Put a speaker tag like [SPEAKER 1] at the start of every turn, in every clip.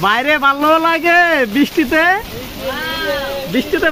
[SPEAKER 1] বাইরে ভালো লাগে বৃষ্টিতে বৃষ্টিতে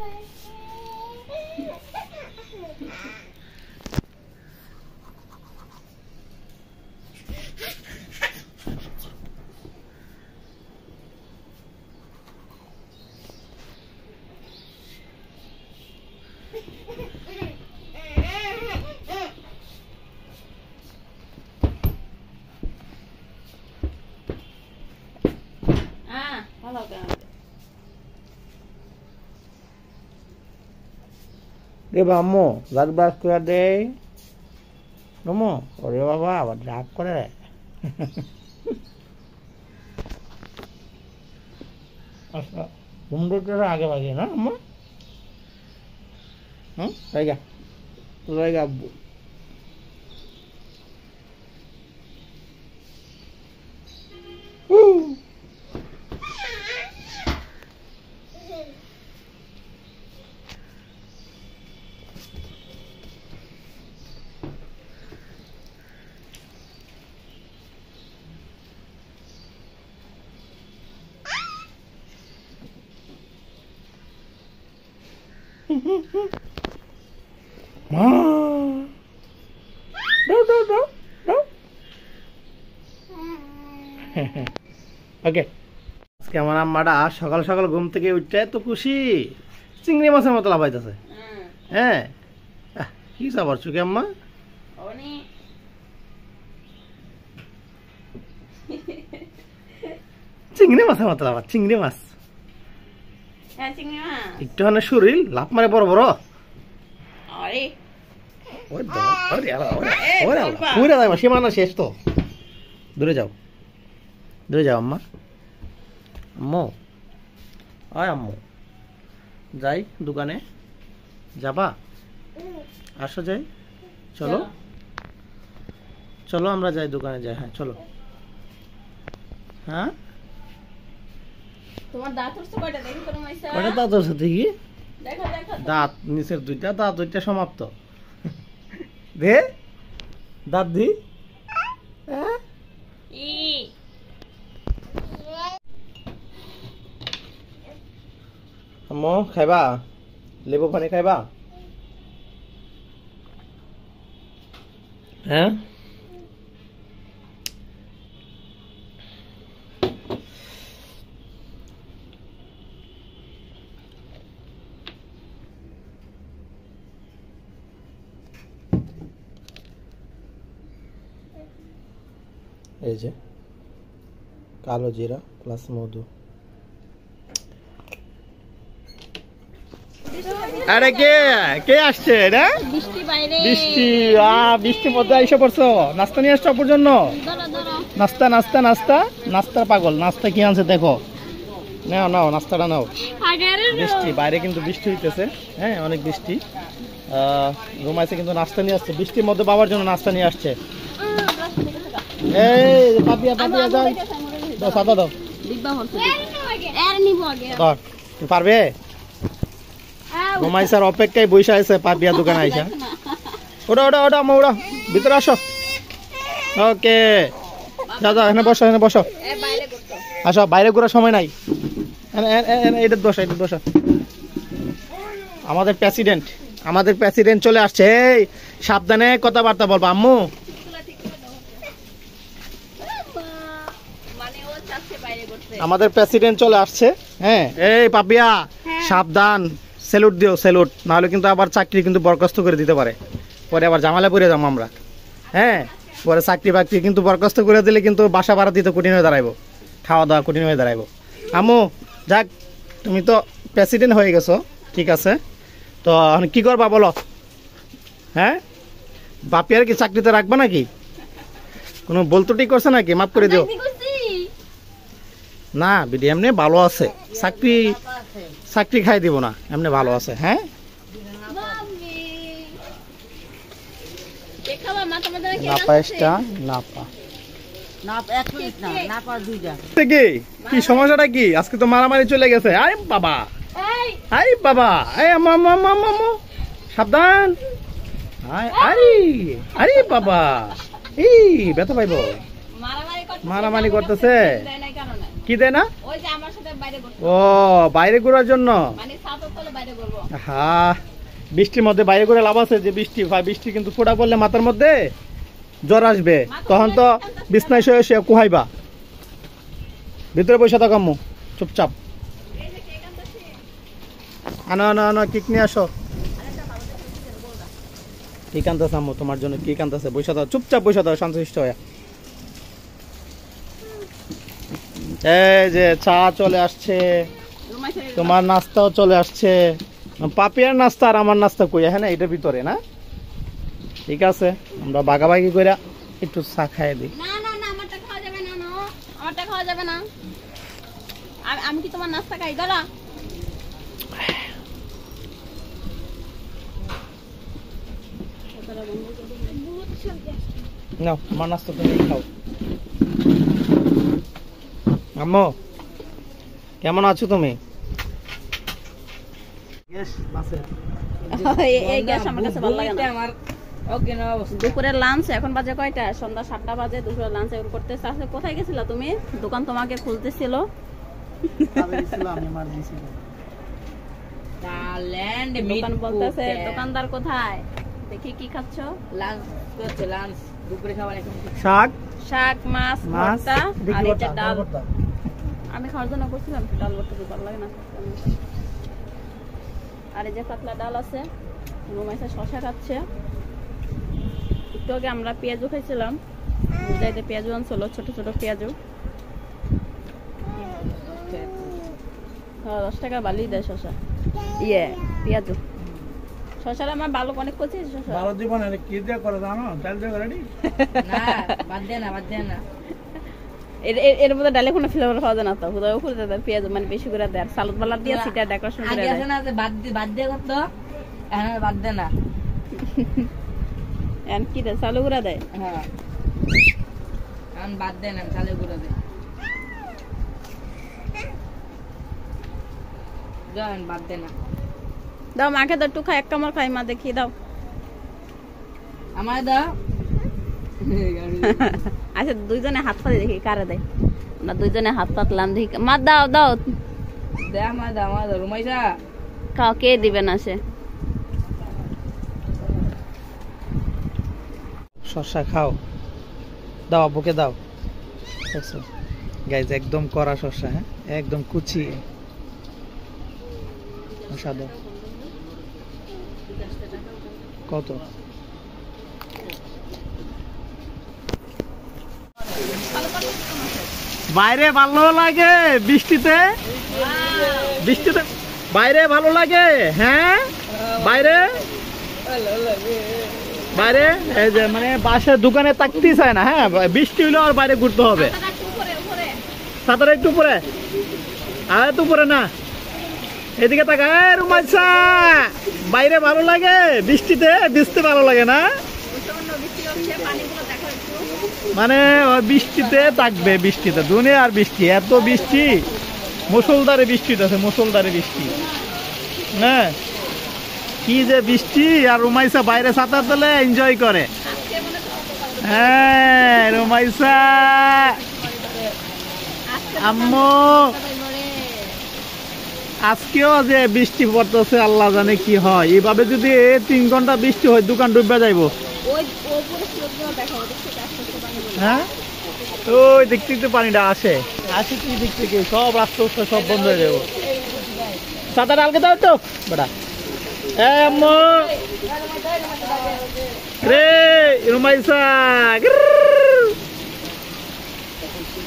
[SPEAKER 1] Dia bamu, lalu bahas kuliah deh. Kamu, orang apa? Berdak kore. Asa, mundur terus agak lagi, na, kamu? Lagi, lagi abu. Ma, do. ওকে আজকে আমার আম্মাটা সকাল সকাল ঘুম থেকে উঠতে তো খুশি চিংড়ি মাছের মতো লাফাইতেছে হ্যাঁ কি চাবার চুকে আম্মা চিংড়ি মাছের মতো লাফা চিংড়ি মাছ একটু হানে শরীর লাভ মারে বড় বড় সীমানা শেষ তো দূরে যাও আম্মা আম্মু আয় আম্মু যাই দোকানে যাবা আসো যাই চলো আমরা যাই দোকানে যাই হ্যাঁ চলো হ্যাঁ
[SPEAKER 2] তোমার দাঁত উঠছে কয়টা দেখি তো মাইসা
[SPEAKER 1] কয়টা দাঁত উঠছে দেখি
[SPEAKER 2] দেখো
[SPEAKER 1] দাঁত নিচের দুইটা সমাপ্ত দে দাঁত দি আম্মু খাইবা লেবু পানি খাইবা হ্যাঁ এই যে কালো জিরা প্লাস মধু আরে কে আসছে রে বৃষ্টির মধ্যে এসে পড়ছো নাস্তা নিয়ে আসছো অপুর জন্য নাস্তার পাগল নাস্তা কি আনছে দেখো নাও নাস্তাটা নাও বৃষ্টি বাইরে কিন্তু বৃষ্টি হইতেছে হ্যাঁ অনেক বৃষ্টি ঘুমাইছে কিন্তু নাস্তা নিয়ে আসছে বৃষ্টির মধ্যে বাবার জন্য নাস্তা নিয়ে আসছে এই পাপিয়া যাই দাও সাদা দাও পারবে ঘুমাইছার অপেক্ষায় বসে আছে পাপিয়া দোকানে আইসা ওটা ওরা ভিতরে আসো ওকে দাদা এখানে বসো আসো বাইরে ঘোরার সময় নাই এটা বসো আমাদের প্রেসিডেন্ট চলে আসছে এই সাবধানে কথাবার্তা বলবো আম্মু আমাদের প্রেসিডেন্ট চলে আসছে হ্যাঁ এই পাপিয়া সাবধান স্যালুট দিও স্যালুট নাহলে কিন্তু আবার চাকরি কিন্তু বরখাস্ত করে দিতে পারে পরে আবার ঝামেলা পড়ে যাবো আমরা হ্যাঁ পরে চাকরি বাকরি কিন্তু বরখাস্ত করে দিলে কিন্তু বাসা ভাড়া দিতে কঠিন হয়ে দাঁড়াইবো খাওয়া দাওয়া কঠিন হয়ে দাঁড়াইবো আম্মু যাক তুমি তো প্রেসিডেন্ট হয়ে গেছো ঠিক আছে তো কি করবা বলো হ্যাঁ বাপিয়ার কি চাকরিতে রাখবা নাকি কোনো বলতো ঠিক করছে নাকি মাফ করে দিও না বিডি এমনি ভালো আছে চাকরি খাই দিব না এমনি ভালো আছে হ্যাঁ কি সমস্যাটা কি আজকে তো মারামারি চলে গেছে আরে বাবা সাবধান আরে বাবা এই ব্যথা পাইব
[SPEAKER 2] করতেছে,
[SPEAKER 1] মারামারি করতেছে?
[SPEAKER 2] দেয় নাই কারণে।
[SPEAKER 1] কি দেয় না?
[SPEAKER 2] ওই যে আমার সাথে বাইরে করতে।
[SPEAKER 1] ও বাইরে ঘোরার জন্য।
[SPEAKER 2] মানে ছাদের তলে বাইরে করব।
[SPEAKER 1] হ্যাঁ বৃষ্টির মধ্যে বাইরে করে লাভ আছে যে বৃষ্টি ভাই, বৃষ্টি কিন্তু ফোঁটা পড়লে মাথার মধ্যে জ্বর আসবে, তখন তো বিছনায় শুয়ে শুয়ে কুহাইবা। ভিতরে পয়সা থাকো আম্মু, চুপচাপ।
[SPEAKER 2] এই যে কেক আনতেছি।
[SPEAKER 1] আনো আনো আনো, কেক নিয়ে আসো। কেক আনতেছে আম্মু তোমার জন্য, কেক আনতেছে। বসে দাও, চুপচাপ বসে দাও শান্তশিষ্ট হয়ে। এই যে চা চলে আসছে, তোমার নাস্তাও চলে আসছে। পাপিয়ার নাস্তা আর আমার নাস্তা কই, হ্যাঁ না এটার ভিতরে না? ঠিক আছে, আমরা ভাগাভাগি করে একটু চা খাইয়ে দিই।
[SPEAKER 2] না না না, আমারটা খাওয়া যাবে না, না আমারটা খাওয়া যাবে না। আমি কি তোমার নাস্তা খাই? দাঁড়া।
[SPEAKER 1] নাও আমার নাস্তা তুমি খাও। আম্মু কেমন আছো তুমি?
[SPEAKER 2] এই গ্যাস আমার কাছে ভালো লাগে না। দুপুরের লাঞ্চ এখন বাজে কয়টা? সন্ধ্যা 7টা বাজে। দুপুরের লাঞ্চ এখন করতেছে। আচ্ছা কোথায় গেছিলা তুমি? দোকান তোমাকে খুলতেছিল। দোকান বলতেছে দোকানদার কোথায়? দেখি কি খাচ্ছ?
[SPEAKER 1] শাক,
[SPEAKER 2] শাক, মাছ,
[SPEAKER 1] মাছ,
[SPEAKER 2] ভর্তা
[SPEAKER 1] দেখি
[SPEAKER 2] আর এই যে
[SPEAKER 1] ভর্তা,
[SPEAKER 2] ডাল।
[SPEAKER 1] ভর্তা।
[SPEAKER 2] আমি খাওয়ার জন্য করছিলাম, ডাল ভর্তা ভালো লাগে না। আর এই যে পাতলা ডাল আছে। রুমাইসা শশা খাচ্ছে। একটু আগে আমরা পেঁয়াজু খাইছিলাম, বুঝাইতে পেঁয়াজু আনছিল, ছোট ছোট পেঁয়াজু। 10 টাকা বালি দেয় শশা, পেঁয়াজু। শশার আমার ভালো অনেক করছি শশা।
[SPEAKER 1] ভালো জীবনে কি দিয়ে করে জানো? ডাল দিয়ে করে
[SPEAKER 2] না, বাদ দে না। এর মধ্যে ডালে কোনো ফ্লেভার পাওয়া যায় না তো। হুদাও করে দেয় পেঁয়াজ, মানে বেশি করে দেয়। সালাদ বালাদ দিয়ে সিটা ডেকোরেশন করে দেয়।
[SPEAKER 3] আছে না যে বাদ দিয়ে করতো, এখন আর বাদ দে না।
[SPEAKER 2] এন কি দেয়? চালু করে দেয়।
[SPEAKER 3] হ্যাঁ, এখন বাদ দে না, চালু করে দে। যান বাদ দে না।
[SPEAKER 2] দাও মাকে দাও, একটু খাই, এক কামড় খাই মা, দেখি দাও।
[SPEAKER 3] আমার দাও।
[SPEAKER 2] আচ্ছা দুইজনে হাত পাতে দেখি কারে দেয়। না দুইজনে হাত পাতলাম দেখি। মা দাও দাও।
[SPEAKER 3] দে আমার দাও, রুমাইসা।
[SPEAKER 2] খাও, কে দিবে না সে?
[SPEAKER 1] শসা খাও, দাও আব্বুকে দাও। গাইজ একদম কড়া শসা, হ্যাঁ একদম কুচি। সাদা কত? বাইরে ভালো লাগে বৃষ্টিতে, বৃষ্টিতে বাইরে ভালো লাগে। হ্যাঁ বাইরে বাইরে এই যে মানে বাসার দোকানে থাকতেই চায় না। হ্যাঁ বৃষ্টি হইলে আর বাইরে ঘুরতে হবে। সাঁতার একটু উপরে, আর তো উপরে না, এদিকে তাকা। রুমাইসা বাইরে ভালো লাগে বৃষ্টিতে? ভিজতে ভালো লাগে না? মানে বৃষ্টিতে থাকবে, বৃষ্টিতে দুনিয়া আর বৃষ্টি, এত বৃষ্টি, মুষলধারে বৃষ্টি আছে, মুষলধারে বৃষ্টি। হ্যাঁ কি যে বৃষ্টি, আর রুমাইসা বাইরে সাঁতার তোলে, এনজয় করে। হ্যাঁ রুমাইসা আম্মু আজকেও যে বৃষ্টি পড়তেছে, আল্লাহ জানে কি হয়। এইভাবে যদি 3 ঘন্টা বৃষ্টি হয়, দোকান ডুবে যাইবো। হ্যাঁ ওই দিক থেকে পানিটা আসে, আসে কি দিক থেকে, সব রাস্তা সব বন্ধ হয়ে যাবো। সাঁতার আলকে দাও তো বেটা। আম্মু রে রুমাইসা,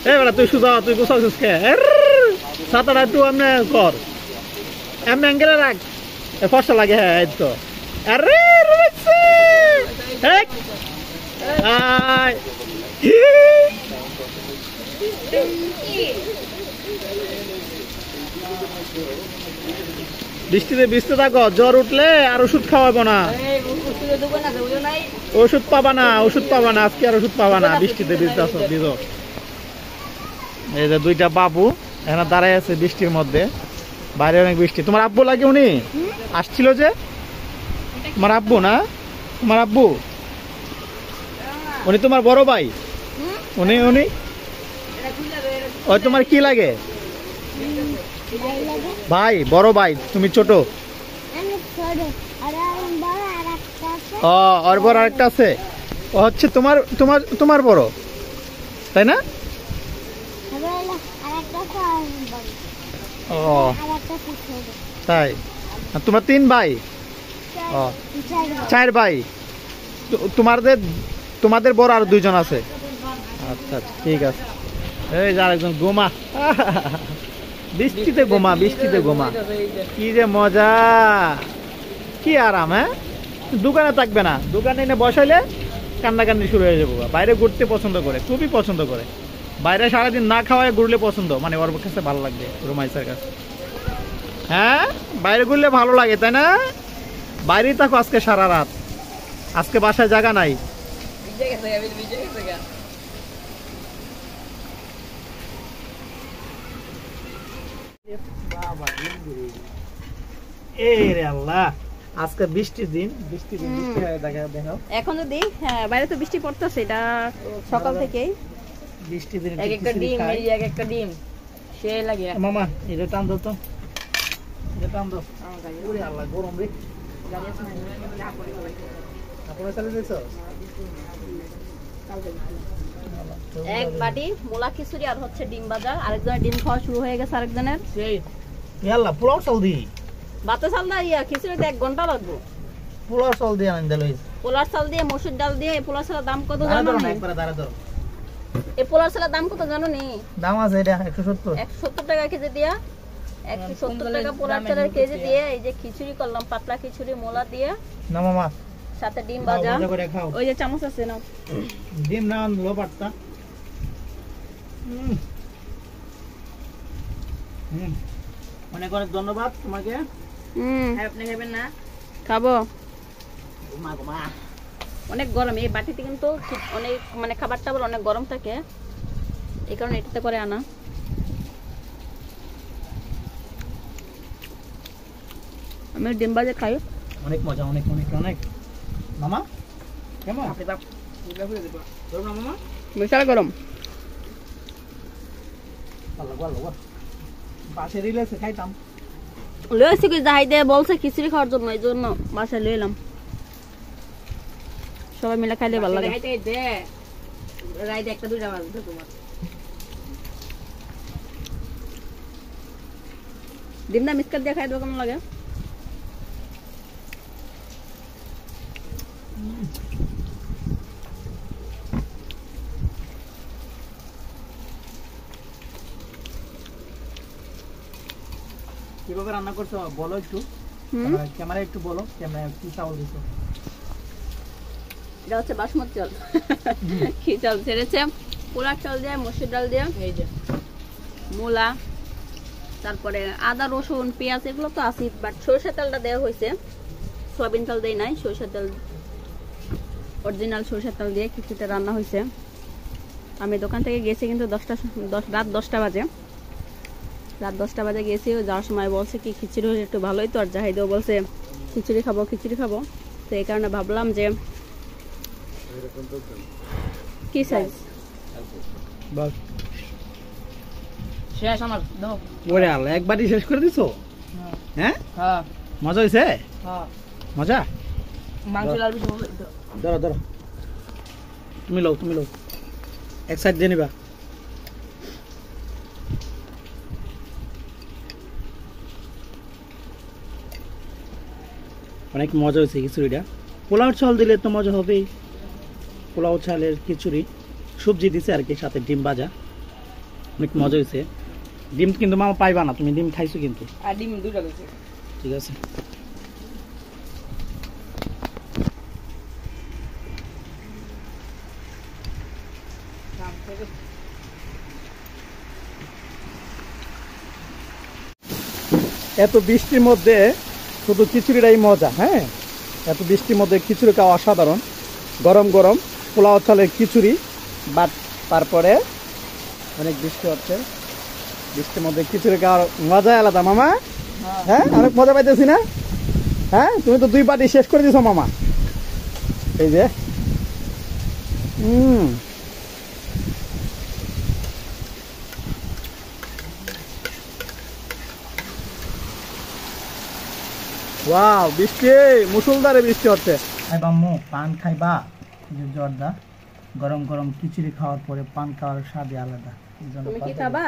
[SPEAKER 1] এ বেটা তুই সুদা, তুই গুছাছিস কে? সাঁতার একটু এমনি কর, এমনি অ্যাঙ্গেলে রাখ, ফর্সা লাগে। হ্যাঁ এই তো। আরে রুমাইসা আয় বৃষ্টিতে ভিজতে থাকো, জ্বর উঠলে আর ওষুধ খাওয়াবো না। ওষুধ পাবা না, ওষুধ পাবা না আজকে, আর ওষুধ পাবা না। বৃষ্টিতে ভিজতে আসো, ভিজো। এই যে 2টা বাবু এখানে দাঁড়ায় আছে বৃষ্টির মধ্যে, বাইরে অনেক বৃষ্টি। তোমার আব্বু লাগে উনি আসছিল যে? তোমার আব্বু না? তোমার আব্বু উনি তোমার বড় ভাই? উনি ওই তোমার কি লাগে? ভাই, বড় ভাই, তুমি ছোট? ও, ওর বড় আরেকটা আছে। ও হচ্ছে তোমার তোমার তোমার বড়, তাই না? ও তাই, আর তোমার 3 ভাই? ও 4 ভাই। তোমাদের বড় আর 2 জন আছে। আচ্ছা আচ্ছা, ঠিক আছে। এই যে আরেকজন গোমা, বৃষ্টিতে গোমা, বৃষ্টিতে গোমা, কি যে মজা, কি আরাম। হ্যাঁ, দোকানে থাকবে না, দোকানে এনে বসাইলে কান্নাকান্নি শুরু হয়ে যাবো। বাইরে ঘুরতে পছন্দ করে, খুবই পছন্দ করে। বাইরে সারাদিন না খাওয়ায় ঘুরলে পছন্দ, মানে ওর কাছে ভালো লাগবে, রুমাইসার কাছে। হ্যাঁ, বাইরে ঘুরলে ভালো লাগে, তাই না? বাইরেই থাকো আজকে সারা রাত, আজকে বাসায় জায়গা নাই। আজকে বৃষ্টির দিন, বৃষ্টির দিন বৃষ্টি হয়, দেখাও।
[SPEAKER 2] এখন যদি বাইরে তো বৃষ্টি পড়তেছে, এটা সকাল থেকেই
[SPEAKER 1] বৃষ্টির দিন
[SPEAKER 3] এক একটা ডিম, এই এক একটা ডিম সে লাগে।
[SPEAKER 1] মামা এটা টান দাও তো, এটা টান দাও। ওরে আল্লাহ, গরম রে। আপনারা চালিয়ে দিয়েছো?
[SPEAKER 2] এক বাটি মোলা খিচুড়ি আর হচ্ছে ডিম ভাজা। আরেকজনের ডিম খাওয়া শুরু হয়ে গেছে, আরেকজনের।
[SPEAKER 3] সেই
[SPEAKER 1] ইয়াল্লা, পোলাও চাল দি,
[SPEAKER 2] ভাতে চাল দা খিচুড়িতে 1 ঘন্টা লাগবে।
[SPEAKER 1] পোলাও চাল দিয়ে আনেন দিল।
[SPEAKER 2] পোলার চাল দিয়ে, মসুর ডাল দিয়ে এই পোলার চালের দাম কত জানো?
[SPEAKER 1] না, একবার দাঁড়া দাও।
[SPEAKER 2] এই পোলার চালের দাম কত জানো নি?
[SPEAKER 1] দাম আছে এটা 170।
[SPEAKER 2] 170 টাকা কেজি দিয়া, 170 টাকা পোলার চালের কেজি দিয়ে এই যে খিচুড়ি করলাম, পাতলা খিচুড়ি মোলা দিয়ে।
[SPEAKER 1] না মামা,
[SPEAKER 2] সাথে ডিম ভাজা। ওই যে চামচ আছে না,
[SPEAKER 1] ডিম না আনলো পারতা। অনেক অনেক ধন্যবাদ তোমাকে।
[SPEAKER 3] আপনি খাবেন না?
[SPEAKER 2] খাবো। অনেক গরম এই বাটিতে, কিন্তু অনেক মানে খাবার টাবার অনেক গরম থাকে, এই কারণে এটাতে করে আনা। আমি ডিম ভাজা খাই,
[SPEAKER 1] অনেক মজা, অনেক অনেক অনেক। মামা কেমন?
[SPEAKER 3] আপনি বাপ পুরো করে দেব। ধরো না মামা,
[SPEAKER 2] বিশাল গরম।
[SPEAKER 1] ভালো ভালো, পাশে রিলেছে খাইতাম।
[SPEAKER 2] লয়েছি কি জাহিদে বলছে খিচুড়ি খাওয়ার জন্য, এই জন্য বাসায় লয়ে এলাম। সবাই মিলে খাইলে ভালো লাগে।
[SPEAKER 3] খাইতে দে রাইতে একটা দুইটা বাজে তোমার।
[SPEAKER 2] ডিমটা মিক্সকার দিয়ে খাই দেবো, কেমন লাগে?
[SPEAKER 1] কিভাবে রান্না করছো বলো একটু, ক্যামেরা একটু বলো, ক্যামেরা কি চাউল দিছো?
[SPEAKER 2] এটা হচ্ছে বাসমতি চাল, কি চাল ছেড়েছে? পোলার চাল দিয়ে, মসুর ডাল দিয়ে,
[SPEAKER 3] এই যে
[SPEAKER 2] মূলা, তারপরে আদা রসুন পেঁয়াজ এগুলো তো আছে, বাট সরষের তেলটা দেওয়া হয়েছে, সয়াবিন তেল দেয় নাই, সরষের তেল, অরিজিনাল সরষের তেল দিয়ে খিচুড়িটা রান্না হয়েছে। আমি দোকান থেকে গেছি কিন্তু রাত 10টা বাজে, রাত 10টা বাজে গেছি। যাওয়ার সময় বলছে কি খিচুড়ি হলে একটু ভালোই তো, আর জাহিদও বলছে খিচুড়ি খাবো খিচুড়ি খাবো, তো এই কারণে ভাবলাম যে কি সাইজ
[SPEAKER 1] বল।
[SPEAKER 3] শেষ আমার দাও।
[SPEAKER 1] ওরে আল্লাহ, একবারই শেষ করে দিছো? হ্যাঁ,
[SPEAKER 3] হ্যাঁ
[SPEAKER 1] মজা হয়েছে?
[SPEAKER 3] হ্যাঁ,
[SPEAKER 1] মজা।
[SPEAKER 3] মাংস লাল বেশি ভালো।
[SPEAKER 1] ধরো ধরো, তুমি লও, তুমি লও, এক সাইড দিয়ে নিবা। অনেক মজা হয়েছে খিচুড়িটা। পোলাও চাল দিলে তো মজা হবেই, পোলাও চালের খিচুড়ি, সবজি দিছে আর কি, সাথে ডিম ভাজা, অনেক মজা হয়েছে। ডিম কিন্তু মামা পাইবা না, তুমি ডিম খাইছো কিন্তু।
[SPEAKER 3] আর ডিম দুইটা দিছি।
[SPEAKER 1] ঠিক আছে, এত বৃষ্টির মধ্যে শুধু খিচুড়িটাই মজা। হ্যাঁ, এত বৃষ্টির মধ্যে খিচুড়ি খাওয়া অসাধারণ। গরম গরম পোলাও চালের খিচুড়ি, বাট তারপরে অনেক বৃষ্টি হচ্ছে, বৃষ্টির মধ্যে খিচুড়ি খাওয়ার মজা আলাদা মামা। হ্যাঁ, অনেক মজা পাইতেছি না? হ্যাঁ, তুমি তো 2 বাটি শেষ করে দিছো মামা। এই যে ওয়াও বৃষ্টি মুষলধারে বৃষ্টি হচ্ছে খাইবা মু পান খাইবা যে জর্দা গরম গরম খিচুড়ি খাওয়ার পরে পান খাওয়ার স্বাদ আলাদা
[SPEAKER 2] তুমি কি খাবা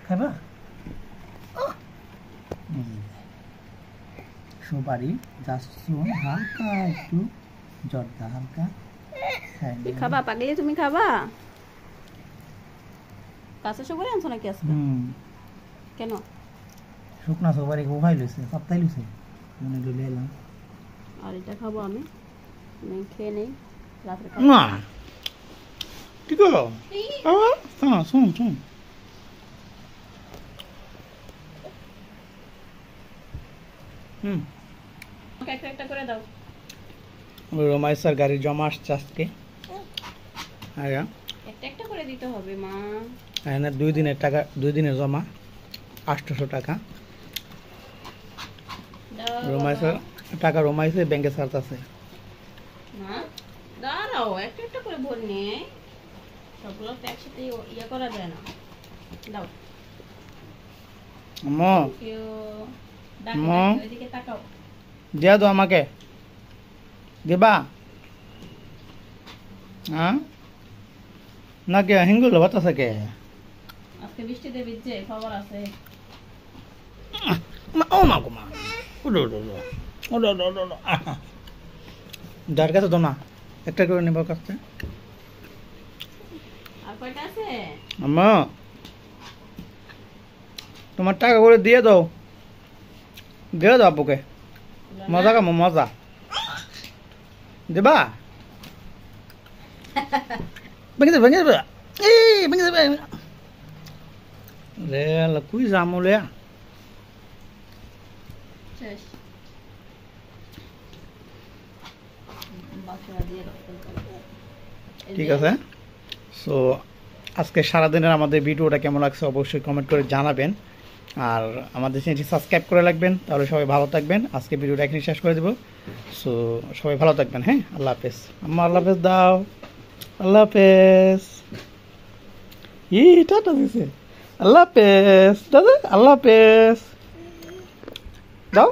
[SPEAKER 1] খাইবা সুপারি জাসুন হালকা একটু জর্দা হালকা
[SPEAKER 2] তুমি খাবা পাগলি তুমি খাবা কাঁচা সুপারি আনছো নাকি আজকে কেন
[SPEAKER 1] শুকনা সুপারি কোথায় লইছে সপ্তাহে লইছে মনে লইলে এলাম
[SPEAKER 2] আর এটা খাবো আমি খেয়ে নেই রাত্রে
[SPEAKER 1] না ঠিক আছে হ্যাঁ শুন শুন
[SPEAKER 2] একটা একটা করে দাও
[SPEAKER 1] রোমাইসার গাড়ি জমা আসছে আজকে
[SPEAKER 2] একটা একটা করে দিতে হবে মা
[SPEAKER 1] এখানে 2 দিনের টাকা 2 দিনের জমা 800 টাকা রোমাইসার টাকা রোমাইসে ব্যাংকে ছাড়তেছে
[SPEAKER 2] না দাঁড়াও একটা একটা করে ভর নে সবগুলো তো একসাথে ইয়ে করা যায় না দাও
[SPEAKER 1] আম্মু
[SPEAKER 2] কেউ
[SPEAKER 1] মা
[SPEAKER 2] এদিকে তাকাও
[SPEAKER 1] দিয়া দাও আমাকে দিবা হ্যাঁ নাকি হিঙ্গুল বাতাসে কে
[SPEAKER 2] আজকে বৃষ্টিতে ভিজছে খবর আছে
[SPEAKER 1] ও মা গো মা যার কাছে তো না একটা করে নেব কাছে
[SPEAKER 2] আর কয়টা আছে
[SPEAKER 1] আম্মা তোমার টাকা করে দিয়ে দাও আপুকে মজা কামো মজা দেবা ভেঙে দেবে এই ভেঙে দেবে রে কুই যাম লে
[SPEAKER 2] শেষ
[SPEAKER 1] ঠিক আছে সো আজকে সারাদিনের আমাদের ভিডিওটা কেমন লাগছে অবশ্যই কমেন্ট করে জানাবেন আর আমাদের চ্যানেলটি সাবস্ক্রাইব করে রাখবেন তাহলে সবাই ভালো থাকবেন আজকে ভিডিওটা এখানে শেষ করে দেব সো সবাই ভালো থাকবেন হ্যাঁ আল্লাহ হাফেজ আম্মা আল্লাহ হাফেজ দাও আল্লাহ হাফেজ টাটা দিছে আল্লাহ হাফেজ দাদা আল্লাহ হাফেজ দাও